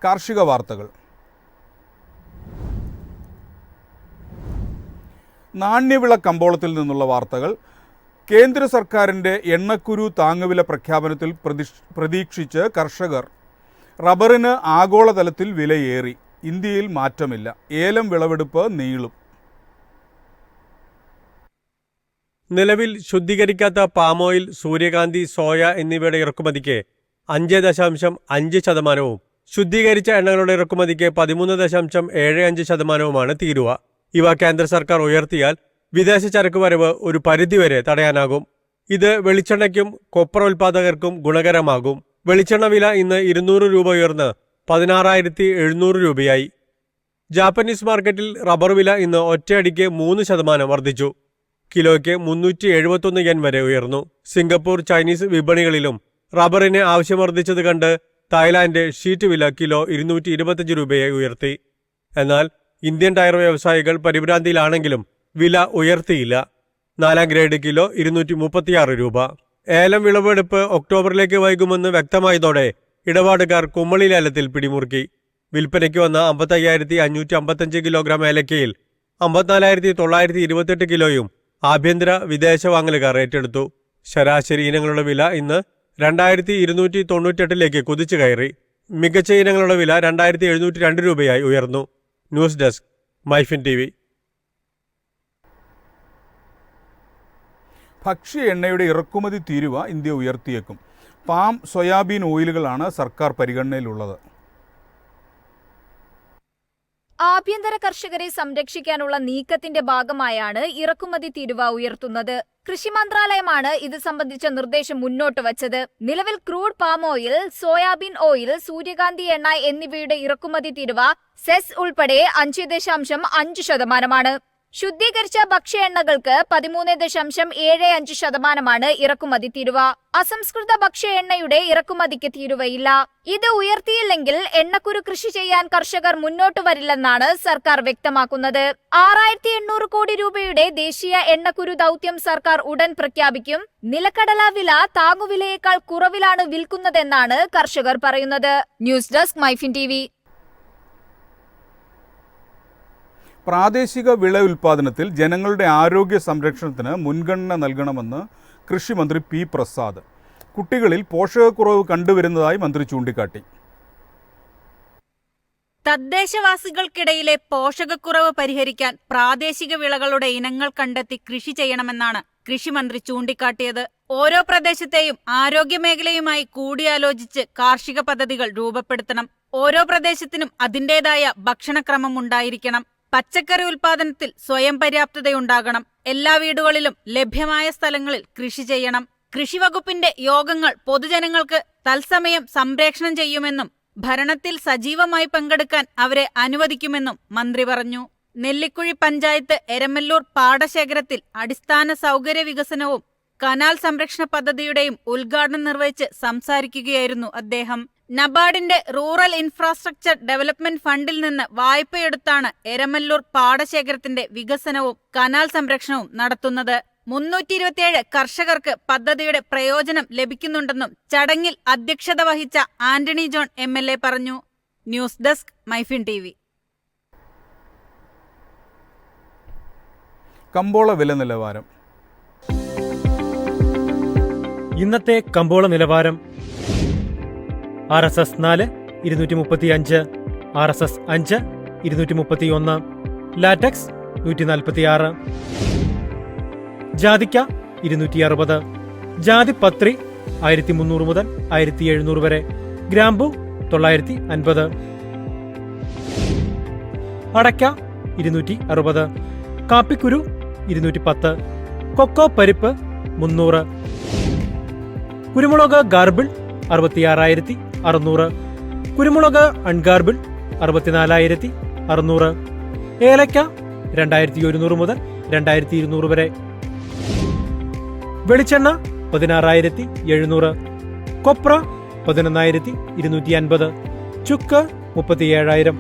കാർഷിക വാർത്തകൾ. നാണ്യവിള കമ്പോളത്തിൽ നിന്നുള്ള വാർത്തകൾ. കേന്ദ്ര സർക്കാരിൻ്റെ എണ്ണക്കുരു താങ്ങുവില പ്രഖ്യാപനത്തിൽ പ്രതീക്ഷിച്ച് കർഷകർ. റബ്ബറിന് ആഗോളതലത്തിൽ വിലയേറി, ഇന്ത്യയിൽ മാറ്റമില്ല. ഏലം വിളവെടുപ്പ് നീളും. നിലവിൽ ശുദ്ധീകരിക്കാത്ത പാമോയിൽ, സൂര്യകാന്തി, സോയ എന്നിവയുടെ ഇറക്കുമതിക്ക് 5.5%, ശുദ്ധീകരിച്ച എണ്ണകളുടെ ഇറക്കുമതിക്ക് 13.75%മാണ് തീരുവ. ഇവ കേന്ദ്ര സർക്കാർ ഉയർത്തിയാൽ വിദേശ ചരക്ക് വരവ് ഒരു പരിധിവരെ തടയാനാകും. ഇത് വെളിച്ചെണ്ണയ്ക്കും കൊപ്ര ഉൽപാദകർക്കും ഗുണകരമാകും. വെളിച്ചെണ്ണ വില ഇന്ന് 200 രൂപ ഉയർന്ന് 16,700 രൂപയായി. ജാപ്പനീസ് മാർക്കറ്റിൽ റബ്ബർ വില ഇന്ന് ഒറ്റയടിക്ക് 3% വർദ്ധിച്ചു. കിലോയ്ക്ക് 371 yen വരെ ഉയർന്നു. സിംഗപ്പൂർ, ചൈനീസ് വിപണികളിലും റബ്ബറിന് ആവശ്യം വർദ്ധിച്ചത് കണ്ട് തായ്ലാന്റ് ഷീറ്റ് വില കിലോ 225 രൂപയെ ഉയർത്തി. എന്നാൽ ഇന്ത്യൻ ടയർ വ്യവസായികൾ പരിഭ്രാന്തിയിലാണെങ്കിലും വില ഉയർത്തിയില്ല. 4ാം ഗ്രേഡ് കിലോ 236 രൂപ. ഏലം വിളവെടുപ്പ് ഒക്ടോബറിലേക്ക് വൈകുമെന്ന് വ്യക്തമായതോടെ ഇടപാടുകാർ കുമ്മളി ലേലത്തിൽ പിടിമുറുക്കി. വിൽപ്പനയ്ക്ക് വന്ന 55,555 കിലോഗ്രാം ഏലക്കയിൽ 54,928 കിലോയും ആഭ്യന്തര വിദേശ വാങ്ങലുകാർ ഏറ്റെടുത്തു. ശരാശരി ഇനങ്ങളുടെ വില ഇന്ന് 2,298 കുതിച്ചു കയറി. മികച്ച ഇനങ്ങളുടെ വില 2,702 രൂപയായി ഉയർന്നു. News desk, MyFin TV. ഭക്ഷ്യ എണ്ണയുടെ ഇറക്കുമതി തീരുവ ഇന്ത്യ ഉയർത്തിയേക്കും. പാം, സോയാബീൻ ഓയിലുകളാണ് സർക്കാർ പരിഗണനയിലുള്ളത്. ആഭ്യന്തര കർഷകരെ സംരക്ഷിക്കാനുള്ള നീക്കത്തിന്റെ ഭാഗമായാണ് ഇറക്കുമതി തീരുവ ഉയർത്തുന്നത്. കൃഷി മന്ത്രാലയമാണ് ഇത് സംബന്ധിച്ച നിർദ്ദേശം മുന്നോട്ട് വച്ചത്. നിലവിൽ crude palm oil, soybean oil, സൂര്യകാന്തി എണ്ണ എന്നിവയുടെ ഇറക്കുമതി തീരുവ സെസ് ഉൾപ്പെടെ 5.5%. ശുദ്ധീകരിച്ച ഭക്ഷ്യ എണ്ണകൾക്ക് 13.75% ഇറക്കുമതി തീരുവ. അസംസ്കൃത ഭക്ഷ്യ എണ്ണയുടെ ഇറക്കുമതിക്ക് തീരുവയില്ല. ഇത് ഉയർത്തിയില്ലെങ്കിൽ എണ്ണക്കുരു കൃഷി ചെയ്യാൻ കർഷകർ മുന്നോട്ട് വരില്ലെന്നാണ് സർക്കാർ വ്യക്തമാക്കുന്നത്. 6,800 കോടി രൂപയുടെ ദേശീയ എണ്ണക്കുരു ദൗത്യം സർക്കാർ ഉടൻ പ്രഖ്യാപിക്കും. നിലക്കടല വില താങ്ങുവിലയേക്കാൾ കുറവിലാണ് വിൽക്കുന്നതെന്നാണ് കർഷകർ പറയുന്നത്. News desk, MyFin TV. പ്രാദേശിക വിള ഉൽപ്പാദനത്തിൽ ജനങ്ങളുടെ ആരോഗ്യ സംരക്ഷണത്തിന് മുൻഗണന നൽകണമെന്ന് കൃഷിമന്ത്രി P. പ്രസാദ്. കുട്ടികളിൽ പോഷകക്കുറവ് കണ്ടുവരുന്നതായി മന്ത്രി ചൂണ്ടിക്കാട്ടി. തദ്ദേശവാസികൾക്കിടയിലെ പോഷകക്കുറവ് പരിഹരിക്കാൻ പ്രാദേശിക വിളകളുടെ ഇനങ്ങൾ കണ്ടെത്തി കൃഷി ചെയ്യണമെന്നാണ് കൃഷിമന്ത്രി ചൂണ്ടിക്കാട്ടിയത്. ഓരോ പ്രദേശത്തെയും ആരോഗ്യമേഖലയുമായി കൂടിയാലോചിച്ച് കാർഷിക പദ്ധതികൾ രൂപപ്പെടുത്തണം. ഓരോ പ്രദേശത്തിനും അതിന്റേതായ ഭക്ഷണക്രമം ഉണ്ടായിരിക്കണം. പച്ചക്കറി ഉൽപാദനത്തിൽ സ്വയം പര്യാപ്തതയുണ്ടാകണം. എല്ലാ വീടുകളിലും ലഭ്യമായ സ്ഥലങ്ങളിൽ കൃഷി ചെയ്യണം. കൃഷിവകുപ്പിന്റെ യോഗങ്ങൾ പൊതുജനങ്ങൾക്ക് തത്സമയം സംപ്രേഷണം ചെയ്യുമെന്നും ഭരണത്തിൽ സജീവമായി പങ്കെടുക്കാൻ അവരെ അനുവദിക്കുമെന്നും മന്ത്രി പറഞ്ഞു. നെല്ലിക്കുഴി പഞ്ചായത്ത് എരമല്ലൂർ പാടശേഖരത്തിൽ അടിസ്ഥാന സൗകര്യ വികസനവും കനാൽ സംരക്ഷണ പദ്ധതിയുടെയും ഉദ്ഘാടനം നിർവഹിച്ച് സംസാരിക്കുകയായിരുന്നു അദ്ദേഹം. നബാർഡിന്റെ റൂറൽ ഇൻഫ്രാസ്ട്രക്ചർ ഡെവലപ്മെന്റ് ഫണ്ടിൽ നിന്ന് വായ്പയെടുത്താണ് എരമല്ലൂർ പാടശേഖരത്തിന്റെ വികസനവും കനാൽ സംരക്ഷണവും നടത്തുന്നത്. 327 കർഷകർക്ക് പദ്ധതിയുടെ പ്രയോജനം ലഭിക്കുന്നുണ്ടെന്നും ചടങ്ങിൽ അധ്യക്ഷത വഹിച്ച ആന്റണി ജോൺ MLA പറഞ്ഞു. News desk, MyFin TV. കമ്പോള വില നിലവാരം. ഇന്നത്തെ കമ്പോള നിലവാരം: RSS 4 235, RSS 5 231, ലാറ്റക്സ് 146, ജാതിക്ക 260, ജാതിപത്രി 1300 മുതൽ 1700 വരെ, ഗ്രാമ്പു 950, അടയ്ക്ക 260, കാപ്പിക്കുരു 210, കൊക്കോ പരിപ്പ് 300, കുരുമുളക് ഗാർബിൾ 66,600, കുരുമുളക് അൺഗാർബിൾ 64,600, ഏലക്ക 2,100 മുതൽ 2,200 വരെ, വെളിച്ചെണ്ണ 16,700, കൊപ്ര 11,250, ചുക്ക് 37,000.